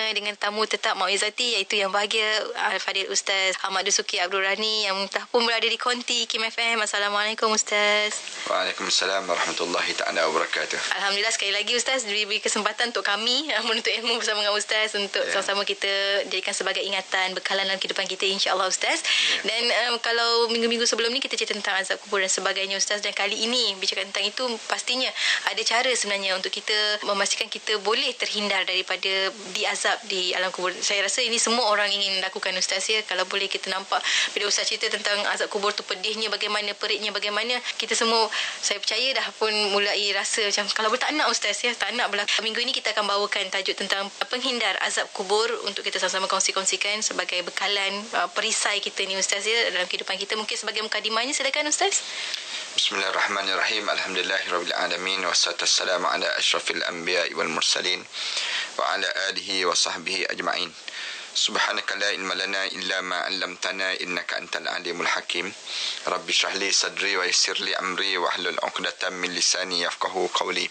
bersama dengan tamu tetap Mak Izzati, iaitu yang bahagia Al-Fadil Ustaz Ahmad Dusuki Abdul Rani yang telah pun berada di Konti Kim FM. Assalamualaikum Ustaz. Waalaikumsalam warahmatullahi ta'ala wabarakatuh. Alhamdulillah sekali lagi Ustaz diberi kesempatan untuk kami menuntut ilmu bersama dengan Ustaz untuk sama-sama kita jadikan sebagai ingatan bekalan dalam kehidupan kita, insya-Allah Ustaz. Dan kalau minggu-minggu sebelum ni kita cerita tentang azab kubur dan sebagainya Ustaz, dan kali ini bicara tentang itu, pastinya ada cara sebenarnya untuk kita memastikan kita boleh terhindar daripada diazab di alam kubur. Saya rasa ini semua orang ingin lakukan Ustaz ya. Kalau boleh kita nampak bila Ustaz cerita tentang azab kubur tu pedihnya bagaimana, peritnya bagaimana, kita semua, saya percaya dah pun mulai rasa macam kalau boleh tak nak Ustaz ya, tak nak belakang. Minggu ini kita akan bawakan tajuk tentang penghindar azab kubur untuk kita sama-sama kongsi-kongsikan sebagai bekalan perisai kita ni Ustaz ya dalam kehidupan kita. Mungkin sebagai mukadimahnya, silakan Ustaz. Bismillahirrahmanirrahim. Alhamdulillahirabbil alamin wassalatu wassalamu ala asyrafil anbiya'i wal mursalin wa ala alihi wa sahbihi ajma'in. Subhanaka la ilma lana illa ma 'allamtana innaka antal alimul hakim. Rabbi shrah li sadri wa yassir li amri wa hlul 'uqdatam min lisani yafqahu qawli.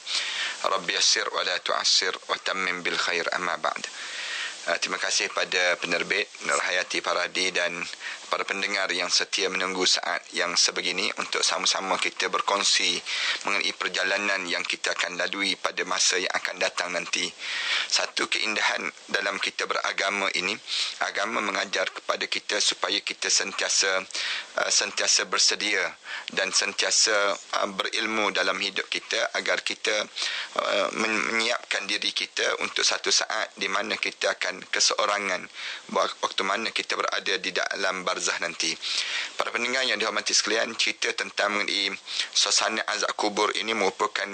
Rabbi yassir wa la tu'assir wa tammim bil khair, amma ba'd. Terima kasih pada penerbit Nur Hayati Paradi dan para pendengar yang setia menunggu saat yang sebegini untuk sama-sama kita berkongsi mengenai perjalanan yang kita akan lalui pada masa yang akan datang nanti. Satu keindahan dalam kita beragama ini, agama mengajar kepada kita supaya kita sentiasa bersedia dan sentiasa berilmu dalam hidup kita agar kita menyiapkan diri kita untuk satu saat di mana kita akan keseorangan waktu mana kita berada di dalam barzah nanti. Para pendengar yang dihormati sekalian, cerita tentang mengenai suasana azab kubur ini merupakan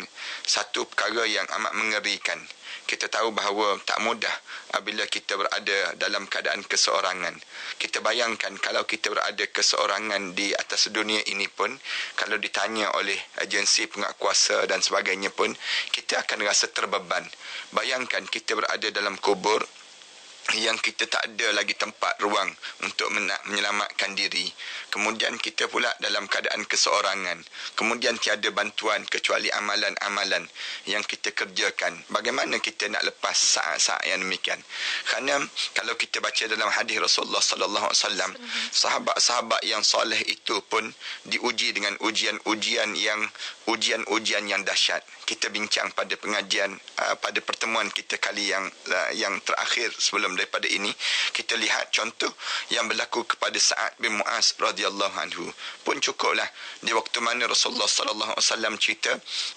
satu perkara yang amat mengerikan. Kita tahu bahawa tak mudah apabila kita berada dalam keadaan keseorangan. Kita bayangkan kalau kita berada keseorangan di atas dunia ini pun, kalau ditanya oleh agensi penguatkuasa dan sebagainya pun, kita akan rasa terbeban. Bayangkan kita berada dalam kubur yang kita tak ada lagi tempat ruang untuk menyelamatkan diri. Kemudian kita pula dalam keadaan keseorangan. Kemudian tiada bantuan kecuali amalan-amalan yang kita kerjakan. Bagaimana kita nak lepas saat-saat yang demikian? Kerana kalau kita baca dalam hadis Rasulullah sallallahu alaihi wasallam, sahabat-sahabat yang soleh itu pun diuji dengan ujian-ujian yang dahsyat. Kita bincang pada pengajian pada pertemuan kita kali yang terakhir sebelum daripada ini, kita lihat contoh yang berlaku kepada Sa'ad bin Mu'az radhiyallahu anhu. Pun cukuplah di waktu mana Rasulullah sallallahu alaihi wasallam cerita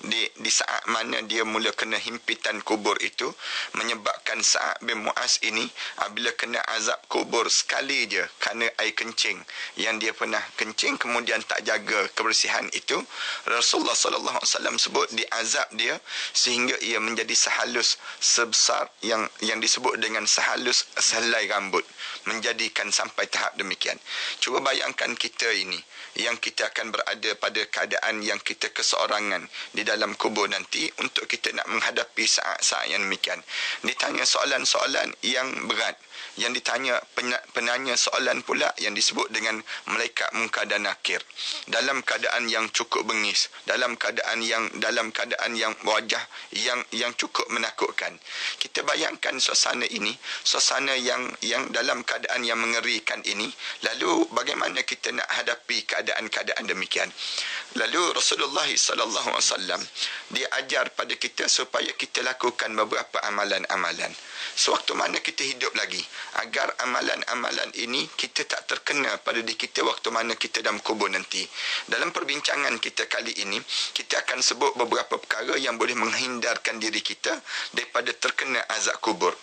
di saat mana dia mula kena himpitan kubur itu, menyebabkan Sa'ad bin Mu'az ini apabila kena azab kubur sekali je kerana air kencing yang dia pernah kencing kemudian tak jaga kebersihan itu, Rasulullah sallallahu alaihi wasallam sebut diazab dia sehingga ia menjadi sehalus sebesar yang disebut dengan sehalus sehelai rambut, menjadikan sampai tahap demikian. Cuba bayangkan kita ini yang kita akan berada pada keadaan yang kita keseorangan di dalam kubur nanti untuk kita nak menghadapi saat-saat yang demikian. Ditanya soalan-soalan yang berat, yang ditanya penanya soalan pula yang disebut dengan malaikat munkar dan nakir, dalam keadaan yang cukup bengis, dalam keadaan yang wajah yang cukup menakutkan. Kita bayangkan suasana ini, suasana yang dalam keadaan yang mengerikan ini, lalu bagaimana kita nak hadapi keadaan-keadaan demikian. Lalu Rasulullah sallallahu alaihi wasallam dia ajar pada kita supaya kita lakukan beberapa amalan-amalan sewaktu mana kita hidup lagi, agar amalan-amalan ini kita tak terkena pada diri kita waktu mana kita dalam kubur nanti. Dalam perbincangan kita kali ini, kita akan sebut beberapa perkara yang boleh menghindarkan diri kita daripada terkena azab kubur.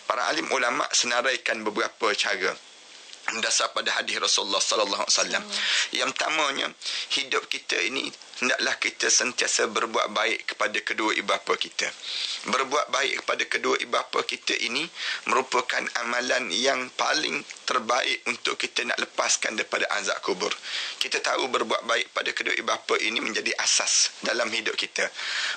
Para alim ulama senaraikan beberapa cara dasar pada hadis Rasulullah sallallahu alaihi wasallam. Yang pertamanya, hidup kita ini hendaklah kita sentiasa berbuat baik kepada kedua ibu bapa kita. Berbuat baik kepada kedua ibu bapa kita ini merupakan amalan yang paling terbaik untuk kita nak lepaskan daripada azab kubur. Kita tahu berbuat baik pada kedua ibu bapa ini menjadi asas dalam hidup kita.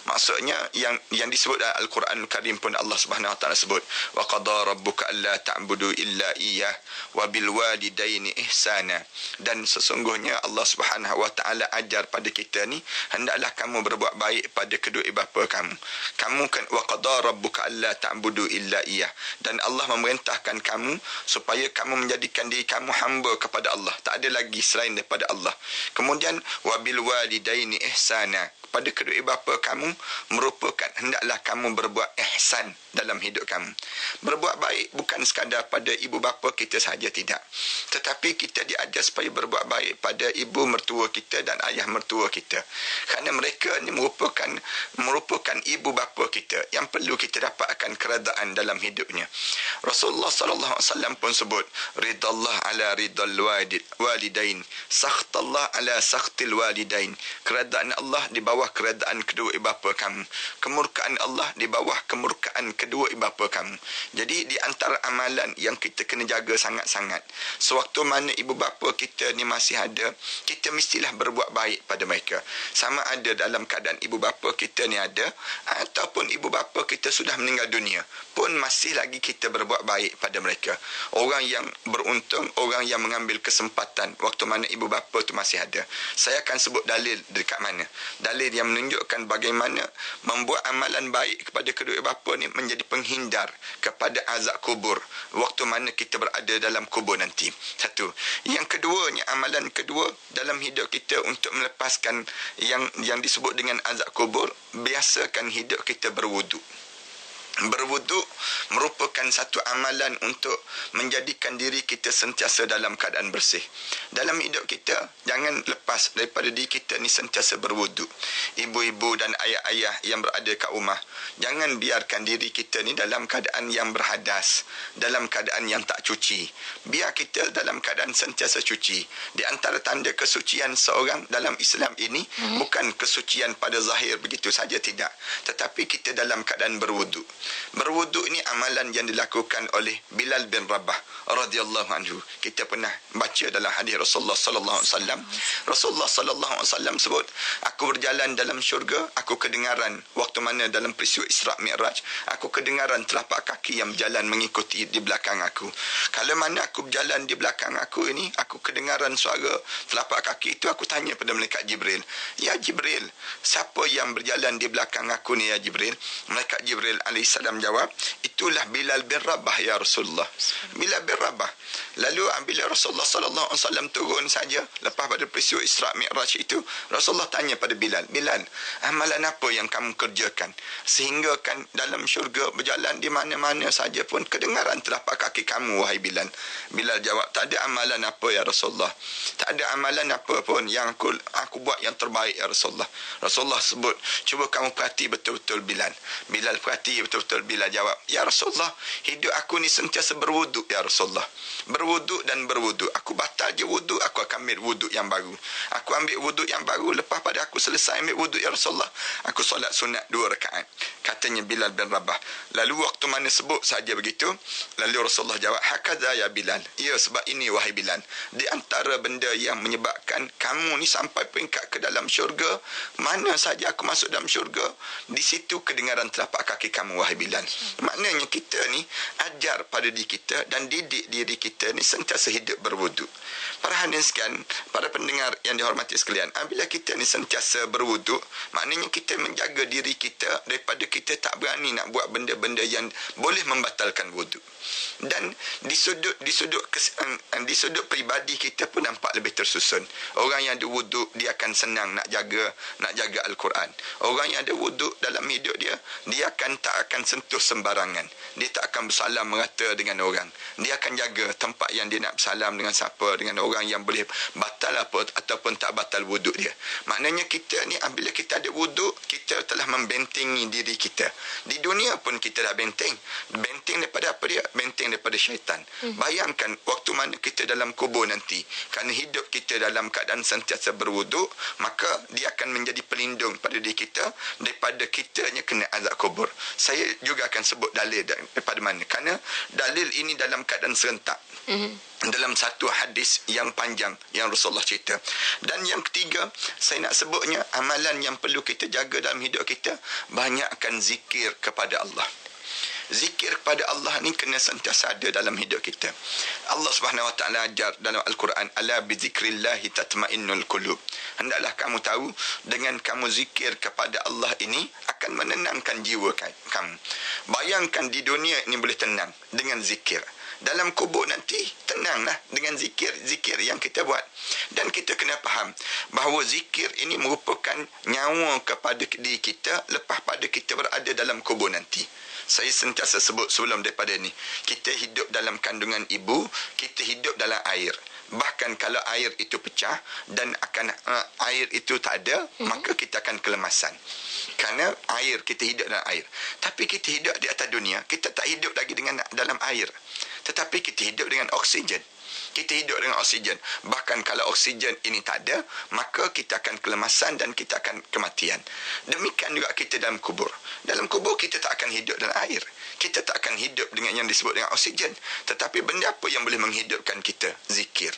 Maksudnya yang disebut dalam Al-Quranul Karim pun Allah Subhanahu Wa Taala sebut, wa qada rabbuka alla ta'budu illa iyyah wa bil walidaini ihsana. Dan sesungguhnya Allah Subhanahu Wa Taala ajar pada kita ni ni, hendaklah kamu berbuat baik pada kedua ibu bapa kamu. Kamu kan wa qada rabbuka alla ta'budu illa iyyah, dan Allah memerintahkan kamu supaya kamu menjadikan diri kamu hamba kepada Allah, tak ada lagi selain daripada Allah. Kemudian wabil walidaini ihsana, pada kedua ibu bapa kamu merupakan hendaklah kamu berbuat ihsan dalam hidup kamu. Berbuat baik bukan sekadar pada ibu bapa kita sahaja, tidak, tetapi kita diajar supaya berbuat baik pada ibu mertua kita dan ayah mertua kita, kerana mereka ni merupakan ibu bapa kita yang perlu kita dapatkan keredaan dalam hidupnya. Rasulullah sallallahu alaihi wasallam pun sebut, ridallah ala ridal walidain, sakhtallah ala sakhtil walidain. Keredaan Allah di bawah keredaan kedua ibu bapa kamu, kemurkaan Allah di bawah kemurkaan kedua ibu bapa kamu. Jadi di antara amalan yang kita kena jaga sangat-sangat, sewaktu mana ibu bapa kita ni masih ada, kita mestilah berbuat baik pada mereka, sama ada dalam keadaan ibu bapa kita ni ada ataupun ibu bapa kita sudah meninggal dunia, pun masih lagi kita berbuat baik pada mereka. Orang yang beruntung, orang yang mengambil kesempatan waktu mana ibu bapa tu masih ada. Saya akan sebut dalil dekat mana, dalil yang menunjukkan bagaimana membuat amalan baik kepada kedua ibu bapa ni menjadi penghindar kepada azab kubur waktu mana kita berada dalam kubur nanti. Satu. Yang keduanya, amalan kedua dalam hidup kita untuk melepaskan yang disebut dengan azab kubur, biasakan hidup kita berwuduk. Berwuduk merupakan satu amalan untuk menjadikan diri kita sentiasa dalam keadaan bersih. Dalam hidup kita, jangan lepas daripada diri kita ni sentiasa berwuduk. Ibu-ibu dan ayah-ayah yang berada kat rumah, jangan biarkan diri kita ni dalam keadaan yang berhadas, dalam keadaan yang tak cuci. Biar kita dalam keadaan sentiasa cuci. Di antara tanda kesucian seorang dalam Islam ini, bukan kesucian pada zahir begitu saja, tidak, tetapi kita dalam keadaan berwuduk. Berwuduk ni amalan yang dilakukan oleh Bilal bin Rabah radhiyallahu anhu. Kita pernah baca dalam hadis Rasulullah sallallahu alaihi wasallam. Rasulullah sallallahu alaihi wasallam sebut, aku berjalan dalam syurga, aku kedengaran waktu mana dalam peristiwa Isra Mi'raj, aku kedengaran telapak kaki yang berjalan mengikuti di belakang aku. Kalau mana aku berjalan di belakang aku ini, aku kedengaran suara telapak kaki itu, aku tanya pada malaikat Jibril, ya Jibril, siapa yang berjalan di belakang aku ni ya Jibril? Malaikat Jibril alaihissalam jawab, itulah Bilal bin Rabah ya Rasulullah. Bilal bin Rabah. Lalu bila Rasulullah sallallahu alaihi wasallam turun saja lepas pada peristiwa Isra Mi'raj itu, Rasulullah tanya pada Bilal, Bilal, amalan apa yang kamu kerjakan sehingga kan dalam syurga berjalan di mana-mana saja pun kedengaran telapak kaki kamu wahai Bilal? Bilal jawab, tak ada amalan apa ya Rasulullah, tak ada amalan apa pun yang aku buat yang terbaik ya Rasulullah. Rasulullah sebut, cuba kamu perhati betul-betul Bilal. Bilal perhati betul-betul. Bilal jawab, ya Rasulullah, hidup aku ni sentiasa berwuduk ya Rasulullah. Berwuduk dan berwuduk. Aku batal je wuduk, aku akan ambil wuduk yang baru. Aku ambil wuduk yang baru, lepas pada aku selesai ambil wuduk ya Rasulullah, aku solat sunat 2 rakaat. Katanya Bilal bin Rabah. Lalu waktu mana sebut saja begitu, lalu Rasulullah jawab, hakadha ya Bilal. Ya, sebab ini wahai Bilal, di antara benda yang menyebabkan kamu ni sampai peringkat ke dalam syurga, mana saja aku masuk dalam syurga, di situ kedengaran telapak kaki kamu wahai Bilal. Maknanya kita ni ajar pada diri kita dan didik diri kita ni sentiasa hidup berwuduk. Para hadirin sekalian, para pendengar yang dihormati sekalian, apabila kita ni sentiasa berwuduk, maknanya kita menjaga diri kita daripada kita tak berani nak buat benda-benda yang boleh membatalkan wuduk. Dan di sudut peribadi kita pun nampak lebih tersusun. Orang yang ada wuduk, dia akan senang nak jaga Al-Quran. Orang yang ada wuduk dalam hidup dia tak akan sentuh sembarangan. Dia tak akan bersalam merata dengan orang. Dia akan jaga tempat yang dia nak bersalam dengan siapa, dengan orang yang boleh batal apa ataupun tak batal wuduk dia. Maknanya kita ni, bila kita ada wuduk, kita telah membentengi diri kita. Di dunia pun kita dah benteng. Benteng daripada apa dia? Benteng daripada syaitan. Bayangkan waktu mana kita dalam kubur nanti, kerana hidup kita dalam keadaan sentiasa berwuduk, maka dia akan menjadi pelindung pada diri kita daripada kitanya kena azab kubur. Saya juga akan sebut dalil daripada mana, kerana dalil ini dalam keadaan serentak. Dalam satu hadis yang panjang yang Rasulullah cerita. Dan yang ketiga, saya nak sebutnya, amalan yang perlu kita jaga dalam hidup kita, banyakkan zikir kepada Allah. Zikir kepada Allah ni kena sentiasa ada dalam hidup kita. Allah Subhanahu Wa Taala ajar dalam Al-Quran, ala bi zikrillahi tatmainnul qulub. Hendaklah kamu tahu, dengan kamu zikir kepada Allah ini akan menenangkan jiwa kamu. Bayangkan di dunia ini boleh tenang dengan zikir. Dalam kubur nanti tenanglah dengan zikir yang kita buat. Dan kita kena faham bahawa zikir ini merupakan nyawa kepada diri kita lepas pada kita berada dalam kubur nanti. Saya sentiasa sebut sebelum daripada ni, kita hidup dalam kandungan ibu, kita hidup dalam air. Bahkan kalau air itu pecah dan air itu tak ada, maka kita akan kelemasan. Kerana air, kita hidup dalam air. Tapi kita hidup di atas dunia, kita tak hidup lagi dengan dalam air. Tetapi kita hidup dengan oksigen. Kita hidup dengan oksigen. Bahkan kalau oksigen ini tak ada, maka kita akan kelemasan dan kita akan kematian. Demikian juga kita dalam kubur. Dalam kubur kita tak akan hidup dalam air. Kita tak akan hidup dengan yang disebut dengan oksigen. Tetapi benda apa yang boleh menghidupkan kita? Zikir.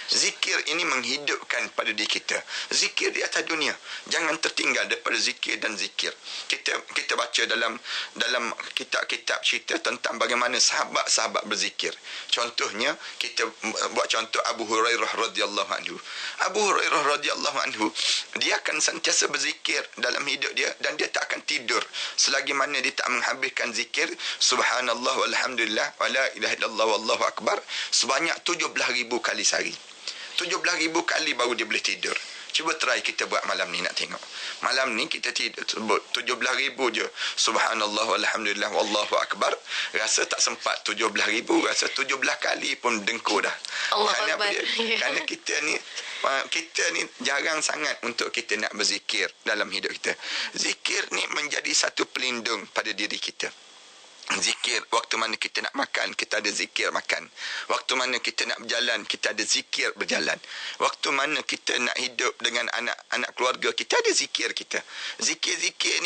Zikir ini menghidupkan pada diri kita. Zikir di atas dunia. Jangan tertinggal daripada zikir dan zikir. Kita baca dalam kitab-kitab cerita tentang bagaimana sahabat-sahabat berzikir. Contohnya, kita buat contoh Abu Hurairah radhiyallahu anhu. Abu Hurairah radhiyallahu anhu, dia akan sentiasa berzikir dalam hidup dia dan dia tak akan tidur selagi mana dia tak menghabiskan zikir subhanallah walhamdulillah wala ilaha illallah wallahu akbar sebanyak 17,000 kali sehari. 17,000 kali baru dia boleh tidur. Cuba try kita buat malam ni, nak tengok. Malam ni kita tidur sebut 17,000 je. Subhanallah walhamdulillah wallahu akbar. Rasa tak sempat 17,000, rasa 17 kali pun dengkur dah. Allah Kerana Akbar. Kerana kita ni jarang sangat untuk kita nak berzikir dalam hidup kita. Zikir ni menjadi satu pelindung pada diri kita. Zikir, waktu mana kita nak makan, kita ada zikir makan. Waktu mana kita nak berjalan, kita ada zikir berjalan. Waktu mana kita nak hidup dengan anak keluarga, kita ada zikir kita. Zikir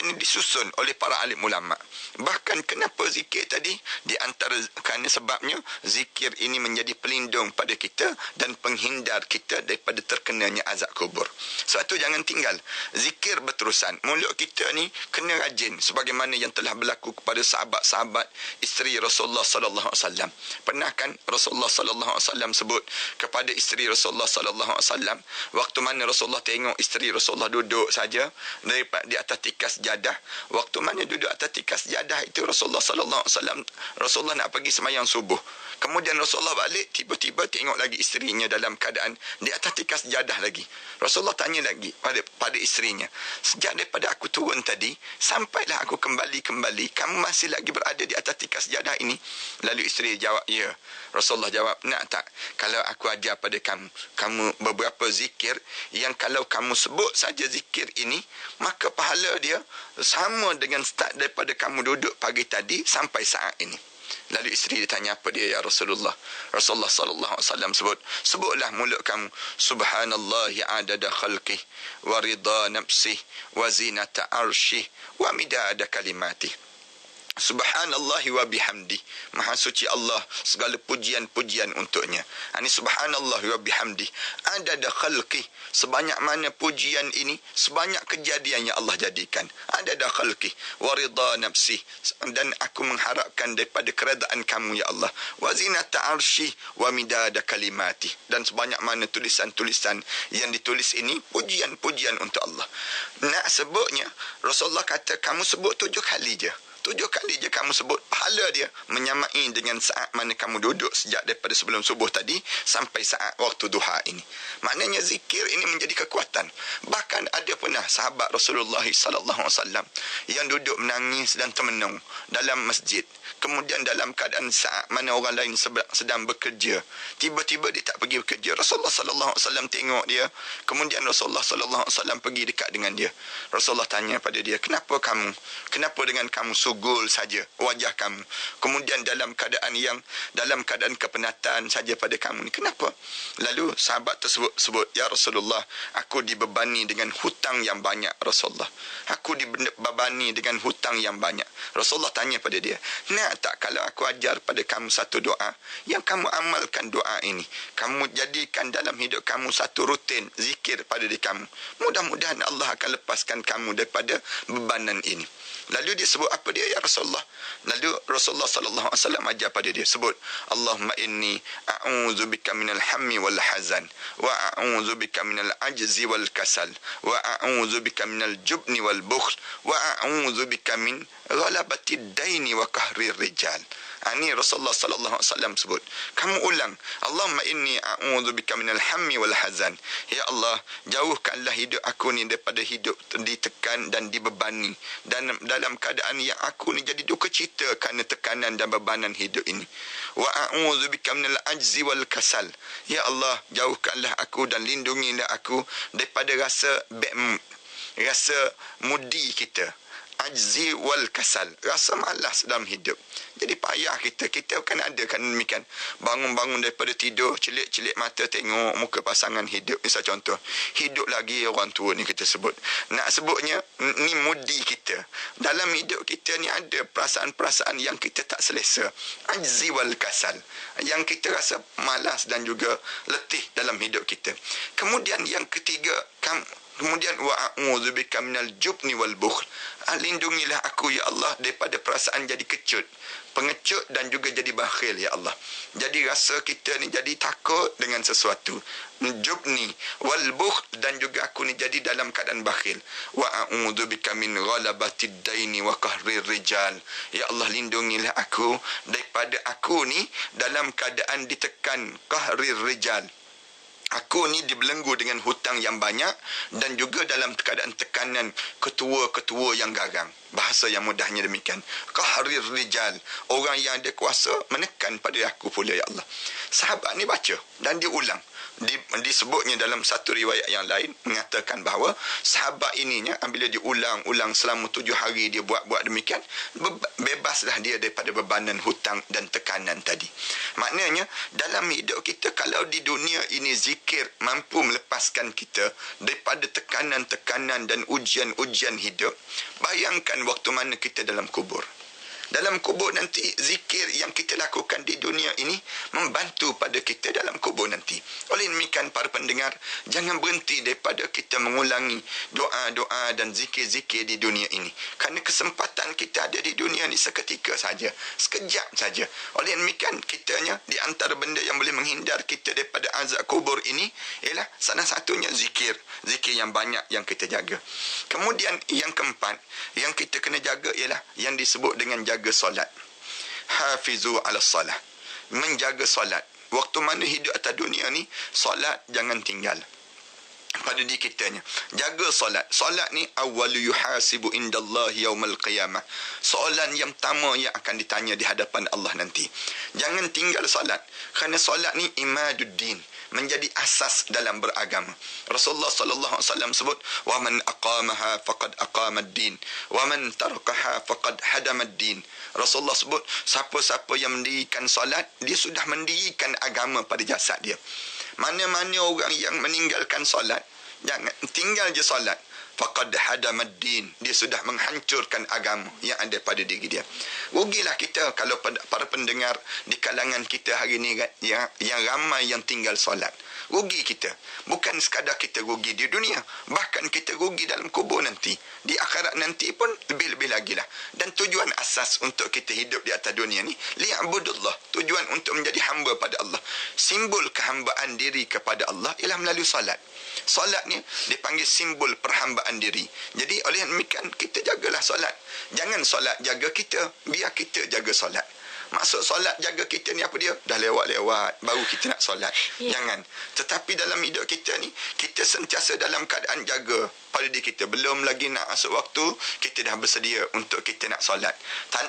ni disusun oleh para alim ulama. Bahkan kenapa zikir tadi? Di antara kerana sebabnya zikir ini menjadi pelindung pada kita dan penghindar kita daripada terkenanya azab kubur. Sebab tu jangan tinggal zikir berterusan. Mulut kita ni kena rajin sebagaimana yang telah berlaku kepada sahabat-sahabat isteri Rasulullah sallallahu alaihi wasallam. Pernah kan Rasulullah sallallahu alaihi wasallam sebut kepada isteri Rasulullah sallallahu alaihi wasallam, waktu mana Rasulullah tengok isteri Rasulullah duduk saja di atas tikas sejadah, waktu mana duduk atas tikas sejadah itu Rasulullah sallallahu alaihi wasallam, Rasulullah nak pergi sembahyang subuh. Kemudian Rasulullah balik, tiba-tiba tengok lagi isterinya dalam keadaan di atas tikas sejadah lagi. Rasulullah tanya lagi pada isterinya, sejak daripada aku turun tadi sampailah aku kembali, kamu masih lagi berada di atas tikas sejadah ini? Lalu isteri jawab, ya. Rasulullah jawab, nak tak kalau aku ajar pada kamu beberapa zikir yang kalau kamu sebut saja zikir ini, maka pahala dia sama dengan start daripada kamu duduk pagi tadi sampai saat ini. Lalu isteri dia tanya, apa dia ya Rasulullah? Rasulullah sallallahu alaihi wasallam sebutlah mulut kamu, subhanallahi adada khalqih wa ridha nafsih wa zinata arsyih wa midada kalimatih. Subhanallahi wa bihamdi. Maha suci Allah, segala pujian-pujian untuknya. Ini subhanallah wa bihamdi. Adada khalqih, sebanyak mana pujian ini, sebanyak kejadian yang Allah jadikan. Adada khalqih wa ridha nafsi, dan aku mengharapkan daripada keredaan kamu ya Allah. Wa zinata arsyih wa midada kalimati, dan sebanyak mana tulisan-tulisan yang ditulis ini pujian-pujian untuk Allah. Nak sebutnya, Rasulullah kata kamu sebut 7 kali je. 7 kali je kamu sebut, pahala dia menyamai dengan saat mana kamu duduk sejak daripada sebelum subuh tadi sampai saat waktu duha ini. Maknanya zikir ini menjadi kekuatan. Bahkan ada pernah sahabat Rasulullah sallallahu alaihi wasallam yang duduk menangis dan termenung dalam masjid. Kemudian dalam keadaan saat mana orang lain sedang bekerja, tiba-tiba dia tak pergi bekerja. Rasulullah sallallahu alaihi wasallam tengok dia. Kemudian Rasulullah sallallahu alaihi wasallam pergi dekat dengan dia. Rasulullah tanya pada dia, kenapa dengan kamu sugul saja wajah kamu? Kemudian dalam keadaan kepenatan saja pada kamu ni, kenapa? Lalu sahabat tersebut sebut, ya Rasulullah, aku dibebani dengan hutang yang banyak Rasulullah. Aku dibebani dengan hutang yang banyak. Rasulullah tanya pada dia, nak tak kalau aku ajar pada kamu satu doa yang kamu amalkan doa ini, kamu jadikan dalam hidup kamu satu rutin zikir pada diri kamu, mudah-mudahan Allah akan lepaskan kamu daripada bebanan ini. Lalu dia sebut apa dia? ya Rasulullah? Lalu Rasulullah sallallahu alaihi wasallam ajar pada dia sebut, Allahumma inni a'udzubika minal hammi wal hazan wa a'udzubika minal ajzi wal kasal wa a'udzubika minal jubni wal bukhl wa a'udzubika min ghalabatid daini wa qahrir rijal. Ini Rasulullah sallallahu alaihi wasallam sebut. Kamu ulang, Allahumma inni a'udzubika minal hammi wal hazan. Ya Allah, jauhkanlah hidup aku ni daripada hidup ditekan dan dibebani, dan dalam keadaan yang aku ni jadi duka cita kerana tekanan dan bebanan hidup ini. Wa a'udzubika minal ajzi wal kasal. Ya Allah, jauhkanlah aku dan lindungilah aku daripada rasa mudi kita, ajzi wal kasal, rasa malas dalam hidup. Jadi payah kita kan ada kan demikian, bangun-bangun daripada tidur, celik-celik mata tengok muka pasangan hidup. Misal contoh, hidup lagi orang tua ni kita sebut. Nak sebutnya ni mudi kita. Dalam hidup kita ni ada perasaan-perasaan yang kita tak selesa, ajzi wal kasal, yang kita rasa malas dan juga letih dalam hidup kita. Kemudian yang ketiga, kemudian wa a'udzubika minal jubni wal bukhl. Lindungilah aku ya Allah daripada perasaan jadi kecut, pengecut dan juga jadi bakhil ya Allah. Jadi rasa kita ni jadi takut dengan sesuatu. Jubni wal bukhl, dan juga aku ni jadi dalam keadaan bakhil. Wa a'udzubika min ghalabatid daini wa qahrir rijal. Ya Allah, lindungilah aku daripada aku ni dalam keadaan ditekan, qahrir rijal. Aku ni dibelenggu dengan hutang yang banyak dan juga dalam keadaan tekanan ketua-ketua yang garang. Bahasa yang mudahnya demikian. Qahrir rijal, orang yang ada kuasa menekan pada aku pula ya Allah. Sahabat ni baca dan dia ulang. Disebutnya dalam satu riwayat yang lain mengatakan bahawa sahabat ininya bila diulang-ulang selama 7 hari dia buat demikian, bebaslah dia daripada bebanan hutang dan tekanan tadi. Maknanya dalam hidup kita, kalau di dunia ini zikir mampu melepaskan kita daripada tekanan-tekanan dan ujian-ujian hidup, bayangkan waktu mana kita dalam kubur. Dalam kubur nanti, zikir yang kita lakukan di dunia ini membantu pada kita dalam kubur nanti. Oleh demikian para pendengar, jangan berhenti daripada kita mengulangi doa-doa dan zikir-zikir di dunia ini. Kerana kesempatan kita ada di dunia ini seketika saja, sekejap saja. Oleh demikian, kitanya di antara benda yang boleh menghindar kita daripada azab kubur ini ialah salah satunya zikir. Zikir yang banyak yang kita jaga. Kemudian yang keempat yang kita kena jaga ialah yang disebut dengan jaga solat. Hafizu ala salah. Menjaga solat. Waktu mana hidup atas dunia ni, solat jangan tinggal pada diri kitanya. Jaga solat. Solat ni awwalu yuhasibu indallahi yaumal qiyamah. Soalan yang pertama yang akan ditanya di hadapan Allah nanti. Jangan tinggal solat. Kerana solat ni imaduddin, menjadi asas dalam beragama. Rasulullah sallallahu alaihi wasallam sebut, wa man aqamaha faqad aqamad-din wa man tarakaha faqad hadamad-din. Rasulullah sebut, siapa-siapa yang mendirikan solat, dia sudah mendirikan agama pada jasad dia. Mana-mana orang yang meninggalkan solat, jangan tinggal je solat, faqad hadamad-din, dia sudah menghancurkan agama yang ada pada diri dia. Rugilah kita kalau para pendengar di kalangan kita hari ini yang ramai yang tinggal solat. Rugi kita. Bukan sekadar kita rugi di dunia, bahkan kita rugi dalam kubur nanti. Di akhirat nanti pun lebih-lebih lagi lah. Dan tujuan asas untuk kita hidup di atas dunia ni, li'abudullah, tujuan untuk menjadi hamba pada Allah. Simbol kehambaan diri kepada Allah ialah melalui solat. Solat ni dipanggil simbol perhambaan diri. Jadi oleh demikian kita jagalah solat. Jangan solat jaga kita, biar kita jaga solat. Maksud solat jaga kita ni apa dia? Dah lewat-lewat baru kita nak solat. Jangan. Tetapi dalam hidup kita ni, kita sentiasa dalam keadaan jaga pada diri kita. Belum lagi nak masuk waktu, kita dah bersedia untuk kita nak solat.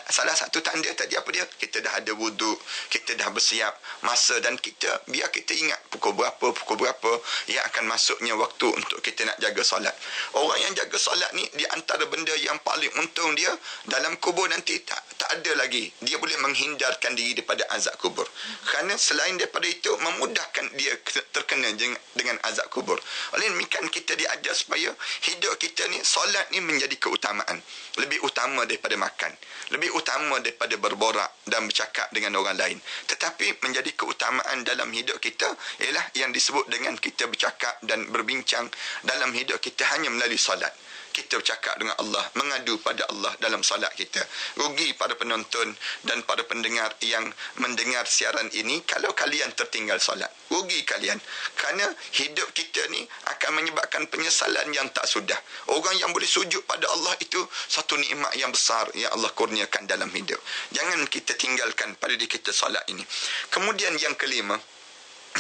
Salah satu tanda tadi apa dia? Kita dah ada wuduk, kita dah bersiap masa, dan kita biar kita ingat pukul berapa yang akan masuknya waktu untuk kita nak jaga solat. Orang yang jaga solat ni, di antara benda yang paling untung dia, dalam kubur nanti tak ada lagi. Dia boleh menghindarkan diri daripada azab kubur. Kerana selain daripada itu, memudahkan dia terkena dengan azab kubur. Oleh demikian kita diajar supaya hidup kita ni, solat ni menjadi keutamaan. Lebih utama daripada makan. Lebih utama daripada berborak dan bercakap dengan orang lain. Tetapi menjadi keutamaan dalam hidup kita ialah yang disebut dengan kita bercakap dan berbincang dalam hidup kita hanya melalui solat. kita bercakap dengan Allah, mengadu pada Allah dalam solat kita. Rugi para penonton dan para pendengar yang mendengar siaran ini kalau kalian tertinggal solat. Rugi kalian. Kerana hidup kita ni akan menyebabkan penyesalan yang tak sudah. Orang yang boleh sujud pada Allah itu satu nikmat yang besar yang Allah kurniakan dalam hidup. Jangan kita tinggalkan pada diri kita solat ini. Kemudian yang kelima,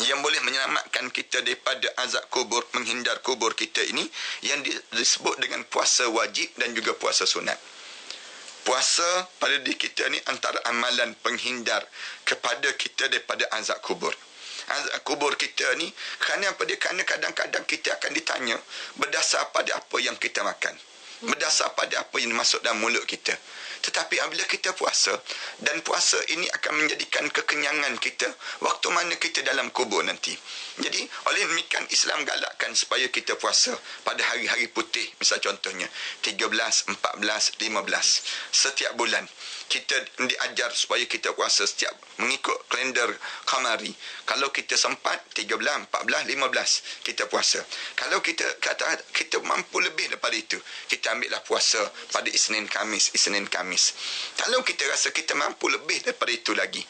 yang boleh menyelamatkan kita daripada azab kubur, menghindar kubur kita ini, yang disebut dengan puasa wajib dan juga puasa sunat. Puasa pada diri kita ni antara amalan penghindar kepada kita daripada azab kubur. Azab kubur kita ni kerana apa dia? Kerana kadang-kadang kita akan ditanya berdasar pada apa yang kita makan, berdasar pada apa yang masuk dalam mulut kita. Tetapi apabila kita puasa, dan puasa ini akan menjadikan kekenyangan kita waktu mana kita dalam kubur nanti. Jadi oleh demikian Islam galakkan supaya kita puasa pada hari-hari putih. Misal contohnya 13, 14, 15 setiap bulan. Kita diajar supaya kita puasa setiap mengikut kalender qamari. Kalau kita sempat 13, 14, 15 kita puasa. Kalau kita kata kita mampu lebih daripada itu, kita ambillah puasa pada Isnin Khamis. Kalau kita rasa kita mampu lebih daripada itu lagi,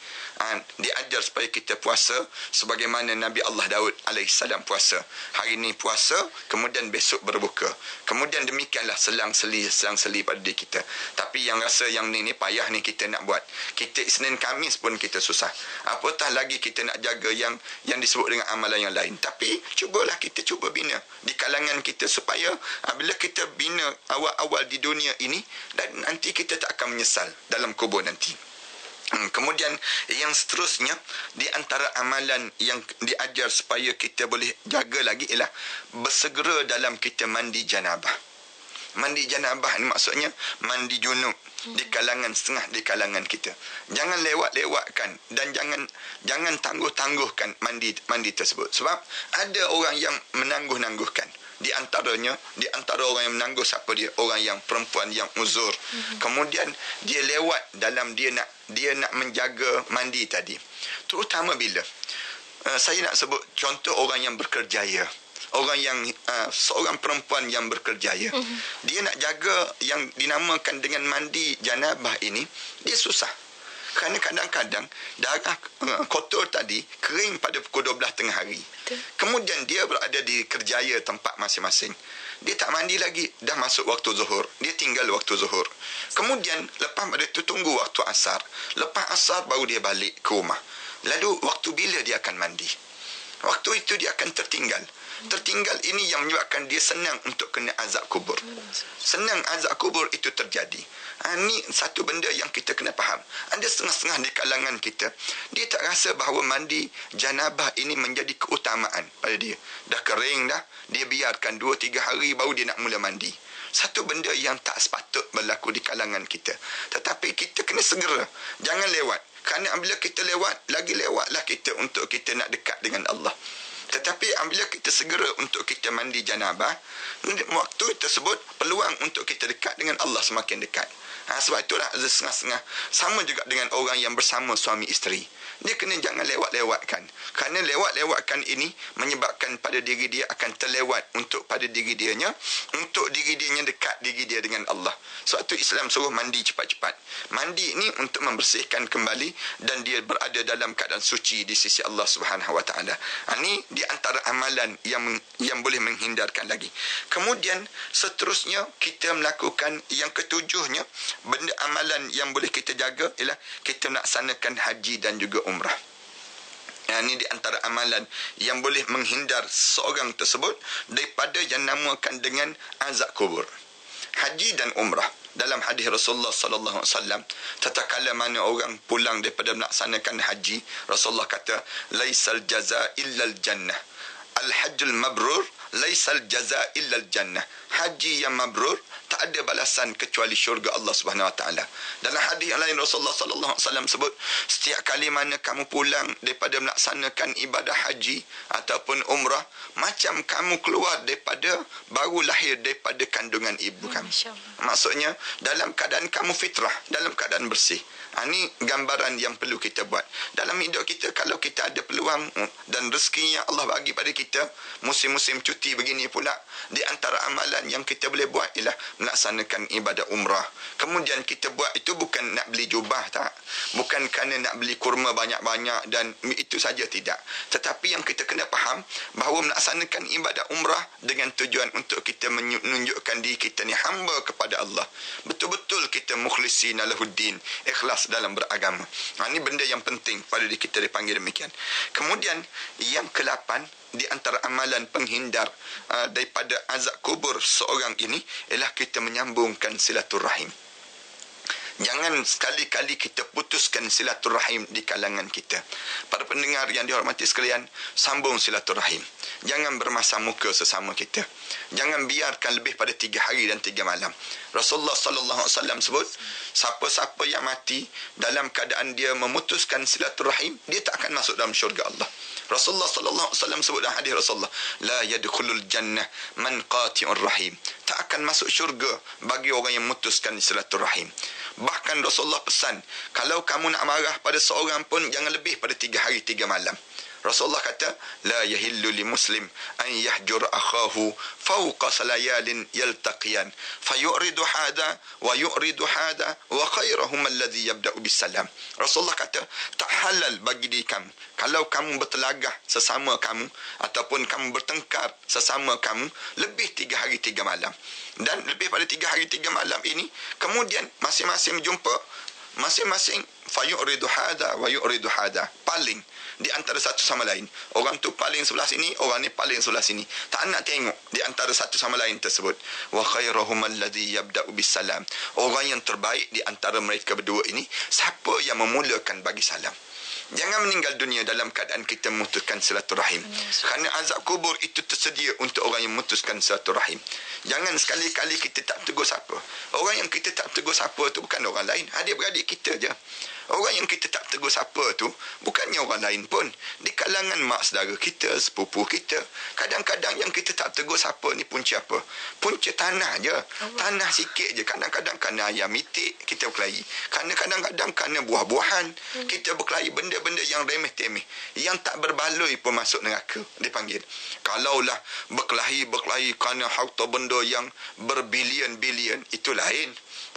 diajar supaya kita puasa sebagaimana Nabi Allah Daud alaihissalam puasa. Hari ini puasa, kemudian besok berbuka. Kemudian demikianlah selang-seli pada diri kita. Tapi yang rasa yang ni payah ni kita nak buat. Kita Isnin Khamis pun kita susah. Apatah lagi kita nak jaga yang disebut dengan amalan yang lain. Tapi cubalah kita cuba bina di kalangan kita supaya bila kita bina awal-awal di dunia ini, dan nanti kita tak akan menyesal dalam kubur nanti. Kemudian yang seterusnya di antara amalan yang diajar supaya kita boleh jaga lagi ialah bersegera dalam kita mandi janabah. Mandi janabah ni maksudnya mandi junub di kalangan setengah di kalangan kita. Jangan lewat-lewatkan dan jangan tangguh-tangguhkan mandi tersebut. Sebab ada orang yang menangguh-nangguhkan. Di antara orang yang menangguh siapa dia? Orang yang perempuan yang uzur. Kemudian dia lewat dalam dia nak menjaga mandi tadi. Terutama bila saya nak sebut contoh orang yang berkerjaya. Orang yang seorang perempuan yang berkerjaya. Dia nak jaga yang dinamakan dengan mandi janabah ini, dia susah. Kerana kadang-kadang darah kotor tadi kering pada pukul 12 tengah hari. Kemudian dia berada di kerjaya tempat masing-masing. Dia tak mandi lagi, dah masuk waktu zuhur. Dia tinggal waktu zuhur. Kemudian lepas pada itu tunggu waktu asar. Lepas asar baru dia balik ke rumah. Lalu waktu bila dia akan mandi? Waktu itu dia akan tertinggal. Tertinggal ini yang menyebabkan dia senang untuk kena azab kubur. Senang azab kubur itu terjadi. Ini satu benda yang kita kena faham. Ada setengah-setengah di kalangan kita, dia tak rasa bahawa mandi janabah ini menjadi keutamaan pada dia. Dah kering dah, dia biarkan 2-3 hari baru dia nak mula mandi. Satu benda yang tak sepatut berlaku di kalangan kita. Tetapi kita kena segera. Jangan lewat. Kerana bila kita lewat, lagi lewatlah kita untuk kita nak dekat dengan Allah. Tetapi apabila kita segera untuk kita mandi janabah, waktu tersebut peluang untuk kita dekat dengan Allah semakin dekat. Sebab itulah ada setengah-setengah. Sama juga dengan orang yang bersama suami isteri. Dia kena jangan lewat-lewatkan. Kerana lewat-lewatkan ini menyebabkan pada diri dia akan terlewat untuk pada diri dianya, untuk diri dianya dekat diri dia dengan Allah. Sebab itu Islam suruh mandi cepat-cepat. Mandi ini untuk membersihkan kembali dan dia berada dalam keadaan suci di sisi Allah Subhanahu Wa Taala. Ini di antara amalan yang boleh menghindarkan lagi. Kemudian seterusnya kita melakukan yang ketujuhnya, benda amalan yang boleh kita jaga ialah kita melaksanakan haji dan juga umrah. Ini di antara amalan yang boleh menghindar seorang tersebut daripada yang namakan dengan azab kubur. Haji dan umrah. Dalam hadis Rasulullah sallallahu alaihi wasallam, tatkala mana orang pulang daripada melaksanakan haji, Rasulullah kata, laisal jazaa illa al-jannah. Al-hajjul mabrur laisal jazaa illa al-jannah. Haji yang mabrur tak ada balasan kecuali syurga Allah Subhanahu Wa Taala. Dalam hadis yang lain Rasulullah sallallahu alaihi wasallam sebut, setiap kali mana kamu pulang daripada melaksanakan ibadah haji ataupun umrah, macam kamu keluar baru lahir daripada kandungan ibu kamu. Maksudnya dalam keadaan kamu fitrah, dalam keadaan bersih. Ini gambaran yang perlu kita buat. Dalam hidup kita, kalau kita ada peluang dan rezeki yang Allah bagi pada kita, musim-musim cuti begini pula, di antara amalan yang kita boleh buat ialah melaksanakan ibadah umrah. Kemudian kita buat itu bukan nak beli jubah, tak. Bukan kerana nak beli kurma banyak-banyak dan itu saja, tidak. Tetapi yang kita kena faham, bahawa melaksanakan ibadah umrah dengan tujuan untuk kita menunjukkan diri kita ni hamba kepada Allah. Betul-betul kita mukhlisina lahuddin, ikhlas dalam beragama. Ini benda yang penting pada diri kita dipanggil demikian. Kemudian yang ke-8 di antara amalan penghindar daripada azab kubur seorang ini ialah kita menyambungkan silaturahim. Jangan sekali-kali kita putuskan silaturahim di kalangan kita. Para pendengar yang dihormati sekalian, sambung silaturahim. Jangan bermasam muka sesama kita. Jangan biarkan lebih pada 3 hari dan 3 malam. Rasulullah sallallahu alaihi wasallam sebut, siapa-siapa yang mati dalam keadaan dia memutuskan silaturahim, dia tak akan masuk dalam syurga Allah. Rasulullah sallallahu alaihi wasallam sebut dalam hadis Rasulullah, la yadkhulul jannah man qati'ur rahim. Tak akan masuk syurga bagi orang yang memutuskan silaturahim. Bahkan Rasulullah pesan, kalau kamu nak marah pada seorang pun jangan lebih pada 3 hari 3 malam. Rasulullah kata, la yahillu li muslim an yahjur akhahu fawqa salayalin yaltaqiyan fayuridu hada wa yuridu hada wa khairuhum alladhi yabda'u bisalam. Rasulullah kata, tak halal bagi diri kamu kalau kamu bertelagah sesama kamu ataupun kamu bertengkar sesama kamu lebih 3 hari 3 malam. Dan lebih pada 3 hari 3 malam ini, kemudian masing-masing jumpa, masing-masing fayuridu hada wa yuridu hada, paling di antara satu sama lain. Orang tu paling sebelah sini, orang ni paling sebelah sini. Tak nak tengok di antara satu sama lain tersebut. Wa khairuhum alladhi yabda'u bisalam. Orang yang terbaik di antara mereka berdua ini, siapa yang memulakan bagi salam. Jangan meninggal dunia dalam keadaan kita memutuskan silaturahim. Kerana azab kubur itu tersedia untuk orang yang memutuskan silaturahim. Jangan sekali-kali kita tak tegur siapa. Orang yang kita tak tegur siapa tu bukan orang lain, adik-beradik kita je. Orang yang kita tak tegur siapa tu bukannya orang lain pun, di kalangan mak saudara kita, sepupu kita. Kadang-kadang yang kita tak tegur siapa ni punca apa? Punca tanah je. Tanah sikit je. Kadang-kadang kerana ayam itik kita berkelahi. Kadang-kadang kerana buah-buahan kita berkelahi, benda-benda yang remeh-temeh, yang tak berbaloi pun masuk neraka dipanggil. Kalaulah berkelahi kerana harta benda yang berbilion-bilion, itu lain.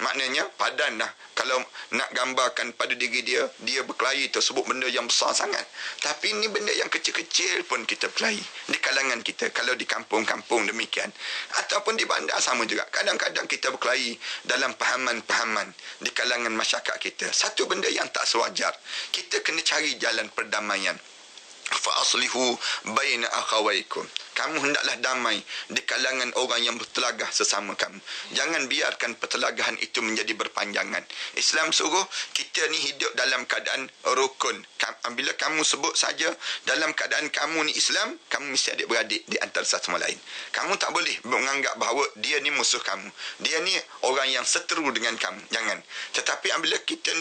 Maknanya padan lah. Kalau nak gambarkan pada diri dia, dia berkelahi tersebut benda yang besar sangat. Tapi ini benda yang kecil-kecil pun kita berkelahi di kalangan kita. Kalau di kampung-kampung demikian, ataupun di bandar sama juga. Kadang-kadang kita berkelahi dalam pahaman-pahaman di kalangan masyarakat kita. Satu benda yang tak sewajar. Kita kena cari jalan perdamaian. Fa'aslihu baina akhawaikum. Kamu hendaklah damai di kalangan orang yang bertelagah sesama kamu. Jangan biarkan pertelagahan itu menjadi berpanjangan. Islam suruh kita ni hidup dalam keadaan rukun. Bila kamu sebut saja dalam keadaan kamu ni Islam, kamu mesti adik-beradik di antara satu sama lain. Kamu tak boleh menganggap bahawa dia ni musuh kamu. Dia ni orang yang seteru dengan kamu. Jangan. Tetapi apabila kita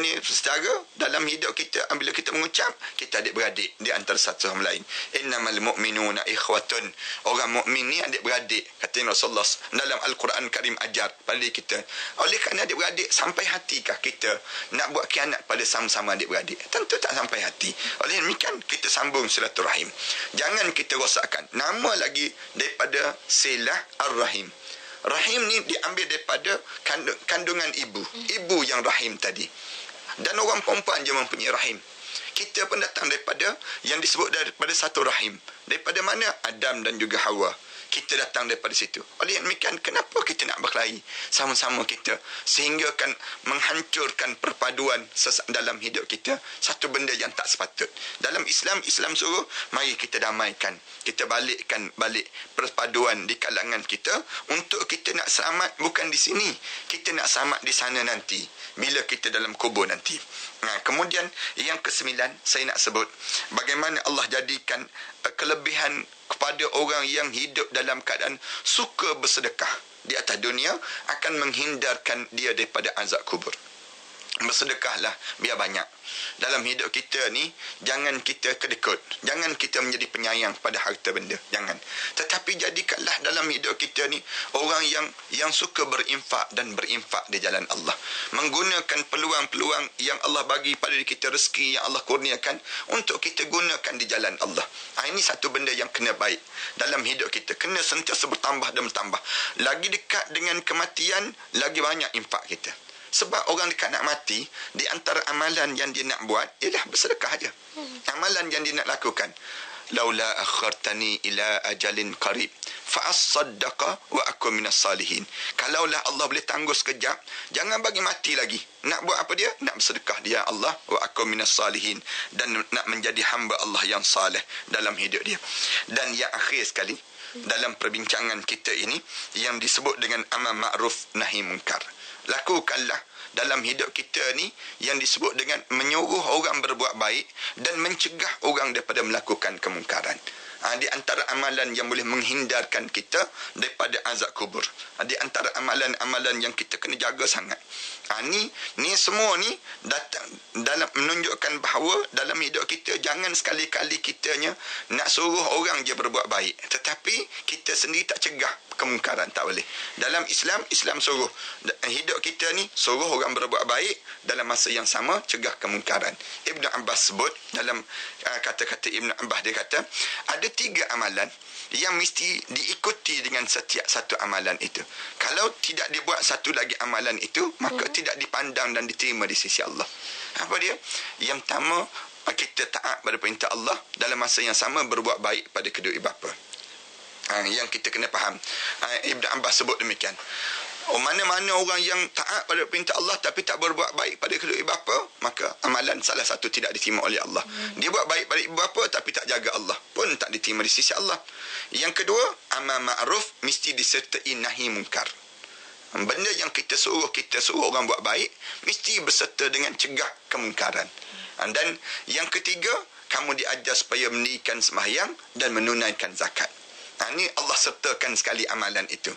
ni secara dalam hidup kita, apabila kita mengucap, kita adik-beradik di antara satu sama lain. Innamal mu'minuna ikhwatun. Orang mukmin ni adik-beradik, kata Rasulullah dalam Al-Quran Karim ajar pada kita. Oleh kerana adik-beradik, sampai hatikah kita nak buat khianat pada sama-sama adik-beradik? Tentu tak sampai hati. Oleh demikian kita sambung silaturahim. Jangan kita rosakkan. Nama lagi daripada silah ar-rahim. Rahim ni diambil daripada kandungan ibu. Ibu yang rahim tadi. Dan orang perempuan je mempunyai rahim. Kita pun datang daripada yang disebut daripada satu rahim. Daripada mana? Adam dan juga Hawa. Kita datang daripada situ. Oleh demikian, kenapa kita nak berkelahi sama-sama kita sehingga kan menghancurkan perpaduan dalam hidup kita? Satu benda yang tak sepatut. Dalam Islam suruh mari kita damaikan, kita balikkan balik perpaduan di kalangan kita untuk kita nak selamat bukan di sini, kita nak selamat di sana nanti bila kita dalam kubur nanti. Nah, kemudian yang ke-9 saya nak sebut bagaimana Allah jadikan kelebihan kepada orang yang hidup dalam keadaan suka bersedekah di atas dunia akan menghindarkan dia daripada azab kubur. Bersedekahlah biar banyak. Dalam hidup kita ni, jangan kita kedekut. Jangan kita menjadi penyayang pada harta benda. Jangan. Tetapi jadikanlah dalam hidup kita ni orang yang suka berinfak dan berinfak di jalan Allah. Menggunakan peluang-peluang yang Allah bagi pada kita, rezeki yang Allah kurniakan untuk kita gunakan di jalan Allah. Ini satu benda yang kena baik dalam hidup kita. Kena sentiasa bertambah dan bertambah. Lagi dekat dengan kematian, lagi banyak infak kita. Sebab orang dekat nak mati, di antara amalan yang dia nak buat ialah bersedekah aja. Amalan yang dia nak lakukan. Laula akhartani ila ajalin qarib fa asaddaqa wa akun minas salihin. Kalaulah Allah boleh tangguh sekejap, jangan bagi mati lagi. Nak buat apa dia? Nak bersedekah dia Allah, wa akun minas salihin, dan nak menjadi hamba Allah yang saleh dalam hidup dia. Dan yang akhir sekali dalam perbincangan kita ini yang disebut dengan amal ma'ruf nahi munkar. Lakukanlah dalam hidup kita ni yang disebut dengan menyuruh orang berbuat baik dan mencegah orang daripada melakukan kemungkaran. Di antara amalan yang boleh menghindarkan kita daripada azab kubur. Di antara amalan-amalan yang kita kena jaga sangat. Ni semua ni datang dalam menunjukkan bahawa dalam hidup kita jangan sekali-kali kitanya nak suruh orang je berbuat baik, tetapi kita sendiri tak cegah kemungkaran, tak boleh. Dalam Islam suruh hidup kita ni suruh orang berbuat baik, dalam masa yang sama cegah kemungkaran. Ibnu Abbas sebut dalam kata-kata Ibnu Abbas, dia kata ada 3 amalan yang mesti diikuti dengan setiap satu amalan itu. Kalau tidak dibuat satu lagi amalan itu, maka tidak dipandang dan diterima di sisi Allah. Apa dia? Yang pertama, kita taat pada perintah Allah, dalam masa yang sama berbuat baik pada kedua ibu bapa. Yang kita kena faham. Ibn Abbas sebut demikian. Mana-mana orang yang taat pada perintah Allah tapi tak berbuat baik pada kedua ibu bapa, maka amalan salah satu tidak diterima oleh Allah. Dia buat baik pada ibu bapa tapi tak jaga Allah, pun tak diterima di sisi Allah. Yang kedua, amal ma'ruf mesti disertai nahi munkar. Benda yang kita suruh orang buat baik mesti berserta dengan cegah kemungkaran. Dan yang ketiga, kamu diajar supaya mendirikan sembahyang dan menunaikan zakat. Ini Allah sertakan sekali amalan itu.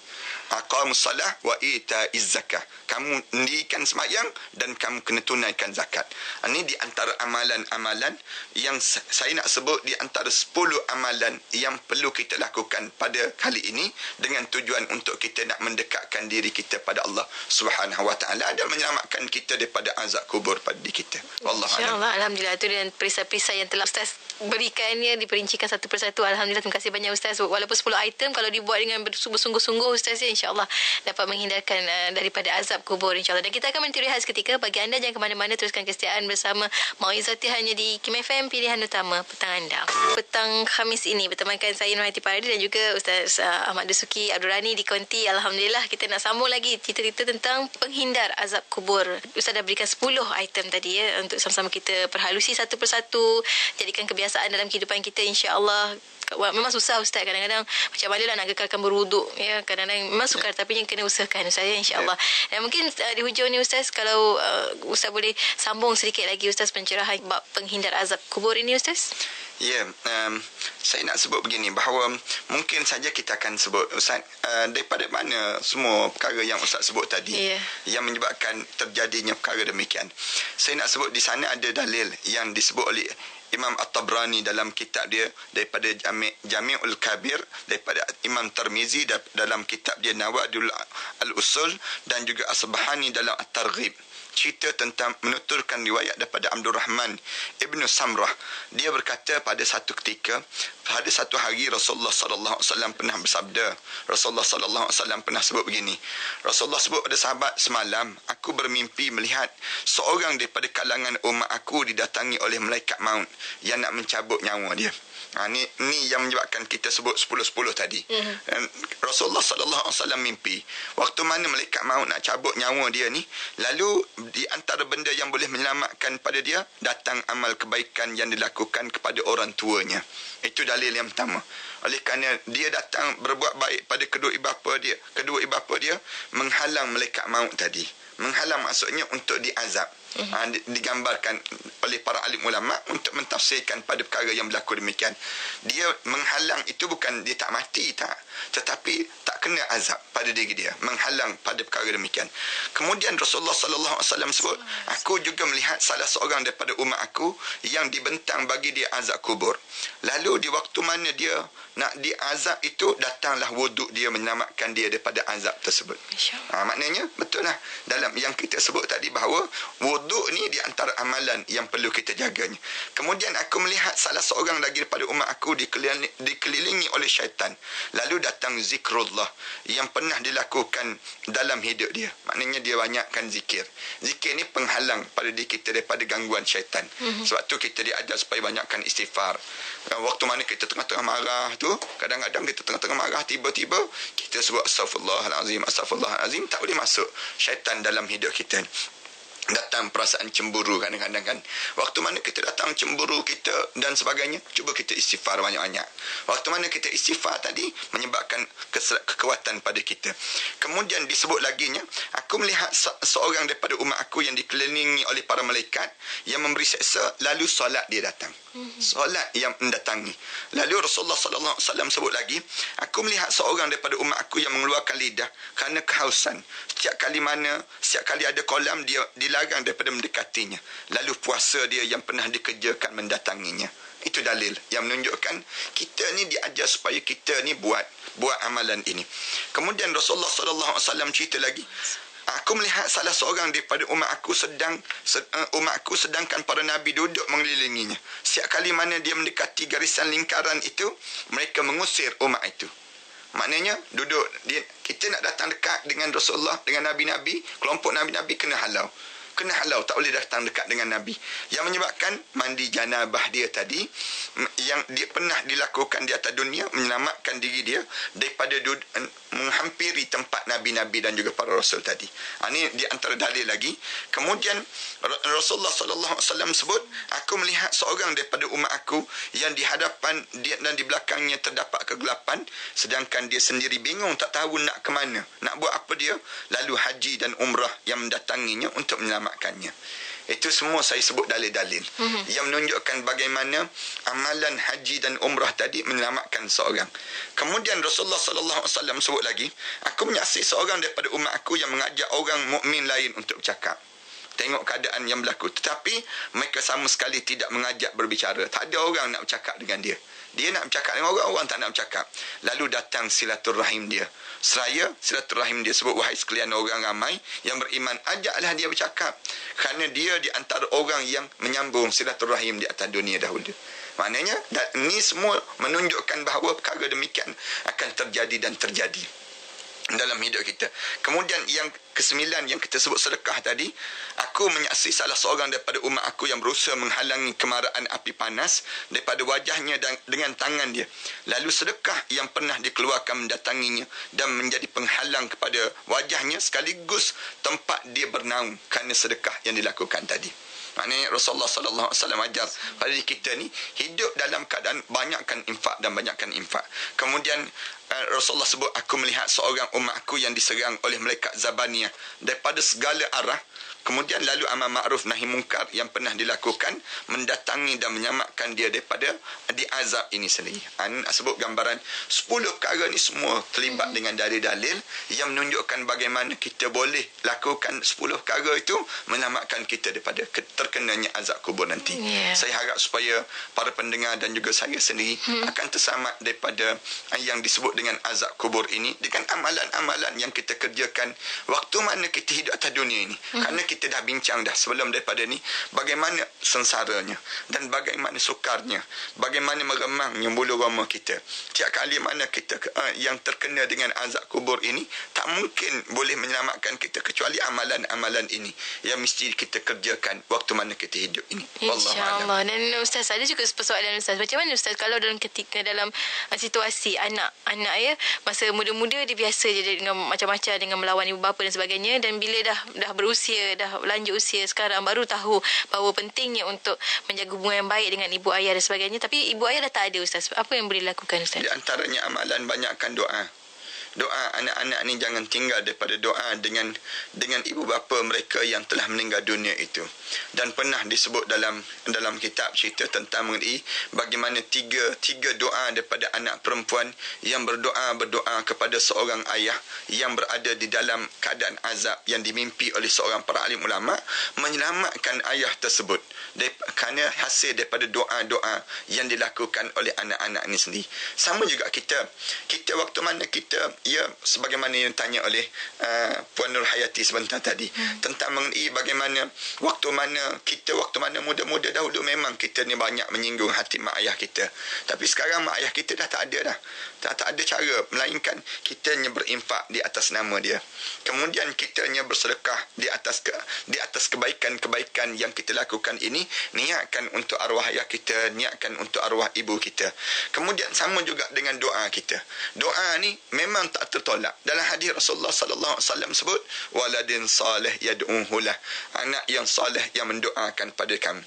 Aqamus salah wa itaiz zakah. Kamu mendirikan sembahyang dan kamu kena tunaikan zakat. Ini di antara amalan-amalan yang saya nak sebut di antara 10 amalan yang perlu kita lakukan pada kali ini dengan tujuan untuk kita nak mendekatkan diri kita pada Allah Subhanahu wa taala dan menyelamatkan kita daripada azab kubur pada diri kita. Wallahu a'lam. Insya-Allah, alhamdulillah, itu dan perisai-perisai yang telah Ustaz berikannya diperincikan satu persatu. Alhamdulillah, terima kasih banyak Ustaz. Walaupun 10 item, kalau dibuat dengan bersungguh-sungguh Ustaz, ya, insya-Allah dapat menghindarkan daripada azab kubur, insya-Allah. Dan kita akan berhenti rehat seketika. Bagi anda jangan ke mana-mana, teruskan kesetiaan bersama Mauizati hanya di Kim FM, pilihan utama petang anda. Petang Khamis ini bertemankan saya Nurhayati Paradi dan juga Ustaz Ahmad Dasuki Abdul Rani di Konti. Alhamdulillah, kita nak sambung lagi cerita-cerita tentang penghindar azab kubur. Ustaz dah berikan 10 item tadi, ya, untuk sama-sama kita perhalusi satu persatu, jadikan kebiasaan dalam kehidupan kita, insya-Allah. Memang susah Ustaz, kadang-kadang macam mana lah nak gekalkan berwuduk, ya, kadang-kadang memang sukar, tapi yang kena usahakan Ustaz, ya, insya-Allah. Dan mungkin di hujung ni Ustaz, kalau Ustaz boleh sambung sedikit lagi Ustaz pencerahan bab penghindar azab kubur ini Ustaz. Ya, saya nak sebut begini, bahawa mungkin saja kita akan sebut Ustaz, daripada mana semua perkara yang Ustaz sebut tadi, yang menyebabkan terjadinya perkara demikian. Saya nak sebut di sana ada dalil yang disebut oleh Imam At-Tabrani dalam kitab dia, daripada Jami'ul Kabir, daripada Imam Tirmizi dalam kitab dia Nawadul Al-Usul, dan juga As-Subhani dalam At-Targhib. Cerita tentang menuturkan riwayat daripada Abdul Rahman Ibnu Samrah. Dia berkata pada satu ketika, pada satu hari Rasulullah sallallahu alaihi wasallam pernah bersabda. Rasulullah sallallahu alaihi wasallam pernah sebut begini. Rasulullah sebut pada sahabat, semalam aku bermimpi melihat seorang daripada kalangan umat aku didatangi oleh malaikat maut yang nak mencabut nyawa dia. Ni yang menyebabkan kita sebut 10-10 tadi. Rasulullah sallallahu alaihi wasallam mimpi waktu mana malaikat maut nak cabut nyawa dia ni, lalu di antara benda yang boleh menyelamatkan pada dia, datang amal kebaikan yang dilakukan kepada orang tuanya. Itu dalil yang pertama. Oleh kerana dia datang berbuat baik pada kedua ibu bapa dia menghalang malaikat maut tadi. Menghalang maksudnya untuk diazab. digambarkan oleh para alim ulama untuk mentafsirkan pada perkara yang berlaku demikian. Dia menghalang itu bukan dia tak mati tak, tetapi tak kena azab pada diri dia, menghalang pada perkara demikian. Kemudian Rasulullah sallallahu alaihi wasallam sebut, aku juga melihat salah seorang daripada umat aku yang dibentang bagi dia azab kubur. Lalu di waktu mana dia nak diazab itu, datanglah wuduk dia menyelamatkan dia daripada azab tersebut. Maknanya betul lah dalam yang kita sebut tadi bahawa wuduk ni di antara amalan yang perlu kita jaganya. Kemudian aku melihat salah seorang lagi daripada umat aku dikelilingi oleh syaitan. Lalu datang zikrullah yang pernah dilakukan dalam hidup dia. Maknanya dia banyakkan zikir. Zikir ni penghalang pada diri kita daripada gangguan syaitan. Sebab tu kita diajar supaya banyakkan istighfar. Waktu mana kita tengah-tengah marah tu, kadang-kadang kita tengah-tengah marah, tiba-tiba kita sebut astaghfirullahalazim, astaghfirullahalazim, tak boleh masuk syaitan dalam hidup kita. Datang perasaan cemburu kadang-kadang kan. Waktu mana kita datang cemburu kita dan sebagainya, cuba kita istighfar banyak-banyak. Waktu mana kita istighfar tadi menyebabkan kekuatan pada kita. Kemudian disebut laginya, aku melihat seorang daripada umat aku yang dikelilingi oleh para malaikat yang memberi seksa, lalu solat dia datang. Solat yang mendatangi. Lalu Rasulullah sallallahu alaihi wasallam sebut lagi, aku melihat seorang daripada umat aku yang mengeluarkan lidah kerana kehausan. Setiap kali ada kolam, dia dilarang daripada mendekatinya. Lalu puasa dia yang pernah dikerjakan mendatanginya. Itu dalil yang menunjukkan kita ni diajar supaya kita ni buat amalan ini. Kemudian Rasulullah sallallahu alaihi wasallam cerita lagi, aku melihat salah seorang daripada umat aku sedangkan para nabi duduk mengelilinginya. Setiap kali mana dia mendekati garisan lingkaran itu, mereka mengusir umat itu. Maknanya kita nak datang dekat dengan Rasulullah, dengan nabi-nabi, kelompok nabi-nabi kena halau, tak boleh datang dekat dengan Nabi. Yang menyebabkan mandi janabah dia tadi yang dia pernah dilakukan di atas dunia, menyelamatkan diri dia daripada menghampiri tempat nabi-nabi dan juga para rasul tadi. Ini di antara dalil lagi. Kemudian Rasulullah sallallahu alaihi wasallam sebut, aku melihat seorang daripada umat aku yang di hadapan dia dan di belakangnya terdapat kegelapan, sedangkan dia sendiri bingung, tak tahu nak ke mana, nak buat apa dia. Lalu haji dan umrah yang mendatanginya untuk menyelamatkannya. Itu semua saya sebut dalil-dalil yang menunjukkan bagaimana amalan haji dan umrah tadi menyelamatkan seorang. Kemudian Rasulullah sallallahu alaihi wasallam sebut lagi, aku menyaksikan seorang daripada umat aku yang mengajak orang mukmin lain untuk bercakap. Tengok keadaan yang berlaku, tetapi mereka sama sekali tidak mengajak berbicara. Tak ada orang nak bercakap dengan dia. Dia nak bercakap dengan orang tak nak bercakap. Lalu datang silaturahim dia. Seraya silaturahim dia sebut, wahai sekalian orang ramai yang beriman, ajaklah dia bercakap. Kerana dia di antara orang yang menyambung silaturahim di atas dunia dahulu. Maknanya, ini semua menunjukkan bahawa perkara demikian akan terjadi dan terjadi dalam hidup kita. Kemudian yang kesembilan yang kita sebut sedekah tadi, aku menyaksikan salah seorang daripada umat aku yang berusaha menghalangi kemarahan api panas daripada wajahnya dan dengan tangan dia. Lalu sedekah yang pernah dikeluarkan mendatanginya dan menjadi penghalang kepada wajahnya sekaligus tempat dia bernaung kerana sedekah yang dilakukan tadi. Maknanya Rasulullah sallallahu alaihi wasallam ajar pada kita ni hidup dalam keadaan banyakkan infak dan banyakkan infak. Kemudian Rasulullah sebut, aku melihat seorang umatku yang diserang oleh malaikat Zabaniyah daripada segala arah. Kemudian lalu amal ma'ruf nahi mungkar yang pernah dilakukan mendatangi dan menyelamatkan dia daripada diazab ini sendiri. Nak sebut gambaran 10 perkara ni semua terlibat dengan dalil-dalil yang menunjukkan bagaimana kita boleh lakukan 10 perkara itu menyelamatkan kita daripada terkenanya azab kubur nanti. Saya harap supaya para pendengar dan juga saya sendiri akan terselamat daripada yang disebut dengan azab kubur ini dengan amalan-amalan yang kita kerjakan waktu mana kita hidup atas dunia ini. Kerana kita dah bincang dah sebelum daripada ni bagaimana sengsaranya dan bagaimana sukarnya, bagaimana meremangnya bulu roma kita. Tiap kali mana kita yang terkena dengan azab kubur ini, tak mungkin boleh menyelamatkan kita kecuali amalan-amalan ini yang mesti kita kerjakan waktu mana kita hidup ini. InsyaAllah. Dan Ustaz, ada juga persoalan Ustaz, macam mana Ustaz kalau dalam situasi anak ya, masa muda-muda dia biasa je dengan macam-macam, dengan melawan ibu bapa dan sebagainya, dan bila dah berusia, dah lanjut usia, sekarang baru tahu bahawa pentingnya untuk menjaga hubungan yang baik dengan ibu ayah dan sebagainya, tapi ibu ayah dah tak ada Ustaz. Apa yang boleh dilakukan Ustaz? Di antaranya amalan banyakkan doa. Doa anak-anak ni jangan tinggal daripada doa dengan ibu bapa mereka yang telah meninggal dunia itu. Dan pernah disebut dalam kitab cerita tentang mengenai bagaimana tiga doa daripada anak perempuan yang berdoa kepada seorang ayah yang berada di dalam keadaan azab yang dimimpi oleh seorang para alim ulama, menyelamatkan ayah tersebut kerana hasil daripada doa-doa yang dilakukan oleh anak-anak ini sendiri. Sama juga kita waktu mana kita, ya, sebagaimana yang tanya oleh Puan Nur Hayati sebentar tadi, tentang mengenai bagaimana waktu mana muda-muda dahulu memang kita ni banyak menyinggung hati mak ayah kita. Tapi sekarang mak ayah kita dah tak ada dah. Tak ada cara melainkan kitanya berinfak di atas nama dia. Kemudian kitanya bersedekah di atas kebaikan-kebaikan yang kita lakukan ini, niatkan untuk arwah ayah kita, niatkan untuk arwah ibu kita. Kemudian sama juga dengan doa kita. Doa ni memang tak tertolak. Dalam hadis Rasulullah sallallahu alaihi wasallam sebut, waladin salih yad'uhu lah. Anak yang soleh yang mendoakan pada kami.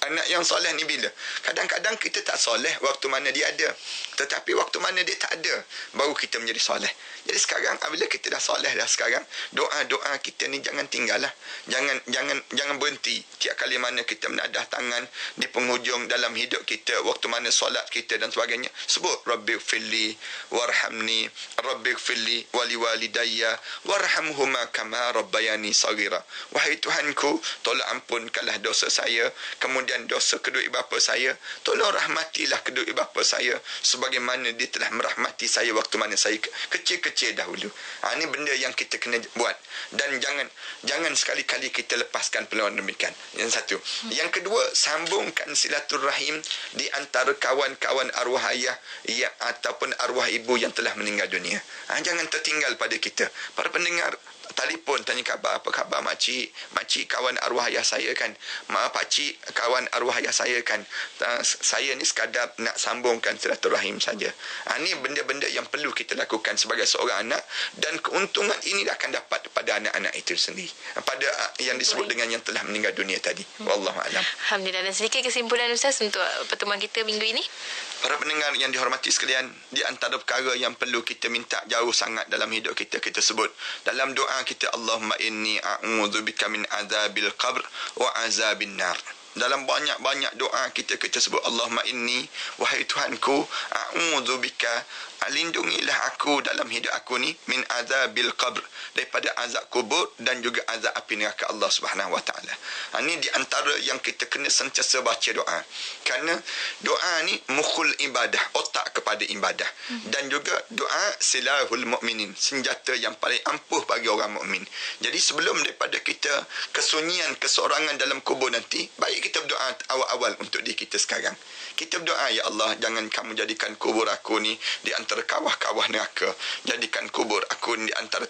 Anak yang soleh ni bila? Kadang-kadang kita tak soleh waktu mana dia ada. Tetapi waktu mana dia tak ada, baru kita menjadi soleh. Jadi sekarang, apabila kita dah soleh dah sekarang, doa-doa kita ni jangan tinggal lah. Jangan berhenti. Tiap kali mana kita menadah tangan di penghujung dalam hidup kita, waktu mana solat kita dan sebagainya, sebut Rabbighfirli warhamni, Rabbighfirli wali walidayya warhamhuma kama rabbayani saghira. Wahai Tuhanku, tolong ampunkanlah dosa saya, kemudian dosa kedua ibu bapa saya. Tolong rahmatilah kedua ibu bapa saya sebagaimana dia telah merahmati saya waktu mana saya kecil-kecil dahulu. Ini benda yang kita kena buat. Dan jangan sekali-kali kita lepaskan peluang demikian. Yang satu. Yang kedua, sambungkan silaturahim di antara kawan-kawan arwah ayah ataupun arwah ibu yang telah meninggal dunia. Jangan tertinggal pada kita. Para pendengar, telefon tanya khabar, apa khabar makcik kawan arwah ayah saya kan, pakcik kawan arwah ayah saya kan, saya ni sekadar nak sambungkan silaturahim saja. Ini benda-benda yang perlu kita lakukan sebagai seorang anak, dan keuntungan ini akan dapat pada anak-anak itu sendiri, pada yang disebut dengan yang telah meninggal dunia tadi. Wallahu a'lam. Alhamdulillah. Dan sedikit kesimpulan Ustaz untuk pertemuan kita minggu ini. Para pendengar yang dihormati sekalian, di antara perkara yang perlu kita minta jauh sangat dalam hidup kita sebut dalam doa kita, Allahumma inni a'udzubika min azabil qabr wa azabin nar. Dalam banyak-banyak doa kita sebut Allahumma inni, wahai Tuhanku, a'udzubika, lindungilah aku dalam hidup aku ni, min azabil qabr, daripada azab kubur dan juga azab api neraka Allah Subhanahu wa taala. Ini di antara yang kita kena sentiasa baca doa. Kerana doa ni mukhul ibadah, otak kepada ibadah. Dan juga doa silahul mukminin, senjata yang paling ampuh bagi orang mukmin. Jadi sebelum daripada kita kesunyian, keseorangan dalam kubur nanti, baik kita berdoa awal-awal untuk diri kita sekarang. Kita berdoa, ya Allah, jangan kamu jadikan kubur aku ni di antara kawah-kawah neraka. Jadikan kubur aku ni di antara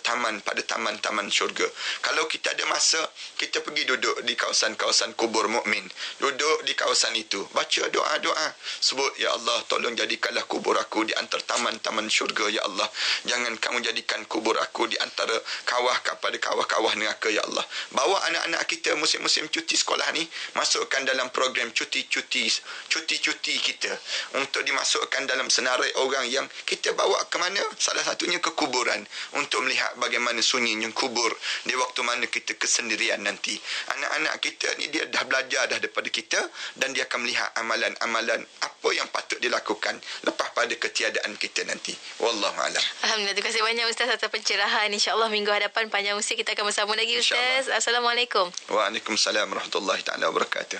pada taman-taman syurga. Kalau kita ada masa, kita pergi duduk di kawasan-kawasan kubur mukmin. Duduk di kawasan itu, baca doa-doa. Sebut, ya Allah, tolong jadikanlah kubur aku di antara taman-taman syurga, ya Allah. Jangan kamu jadikan kubur aku di antara kawah-kawah neraka, ya Allah. Bawa anak-anak kita musim-musim cuti sekolah ni, masukkan dalam program cuti kita, untuk dimasukkan dalam senarai orang yang kita bawa ke mana? Salah satunya ke kuburan, untuk melihat bagaimana sunyinya kubur di waktu mana kita kesendirian nanti. Anak-anak kita ni dia dah belajar dah daripada kita, dan dia akan melihat amalan-amalan apa yang patut dilakukan lepas pada ketiadaan kita nanti. Wallahu a'lam. Alhamdulillah. Terima kasih banyak Ustaz atas pencerahan. InsyaAllah minggu hadapan panjang usia kita akan bersama lagi Ustaz. Assalamualaikum. Waalaikumsalam warahmatullahi taala wabarakatuh.